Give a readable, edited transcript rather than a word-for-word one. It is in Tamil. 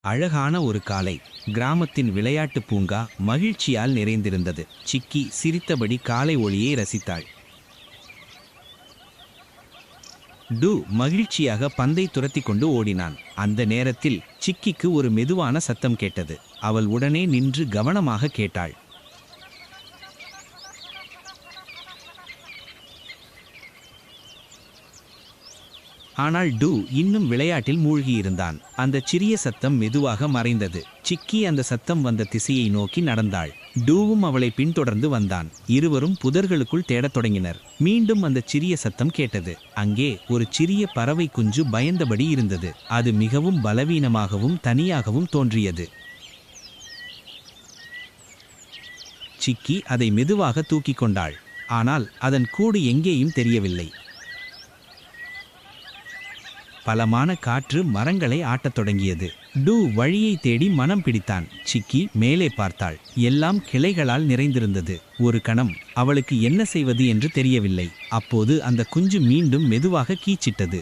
அழகான ஒரு காலை. கிராமத்தின் விளையாட்டு பூங்கா மகிழ்ச்சியால் நிறைந்திருந்தது. சிக்கி சிரித்தபடி காலை ஒளியை ரசித்தாள். டு மகிழ்ச்சியாக பந்தை துரத்தி கொண்டு ஓடினான். அந்த நேரத்தில் சிக்கிக்கு ஒரு மெதுவான சத்தம் கேட்டது. அவள் உடனே நின்று கவனமாக கேட்டாள். ஆனால் டு இன்னும் விளையாட்டில் மூழ்கியிருந்தான். அந்த சிறிய சத்தம் மெதுவாக மறைந்தது. சிக்கி அந்த சத்தம் வந்த திசையை நோக்கி நடந்தாள். டூவும் அவளை பின்தொடர்ந்து வந்தான். இருவரும் புதர்களுக்குள் தேடத் தொடங்கினர். மீண்டும் அந்த சிறிய சத்தம் கேட்டது. அங்கே ஒரு சிறிய பறவை குஞ்சு பயந்தபடி இருந்தது. அது மிகவும் பலவீனமாகவும் தனியாகவும் தோன்றியது. சிக்கி அதை மெதுவாக தூக்கி கொண்டாள். ஆனால் அதன் கூடு எங்கேயும் தெரியவில்லை. பலமான காற்று மரங்களை ஆட்டத் தொடங்கியது. டு வழியை தேடி மனம் பிடித்தான். சிக்கி மேலே பார்த்தாள். எல்லாம் கிளைகளால் நிறைந்திருந்தது. ஒரு கணம் அவளுக்கு என்ன செய்வது என்று தெரியவில்லை. அப்போது அந்த குஞ்சு மீண்டும் மெதுவாக கீச்சிட்டது.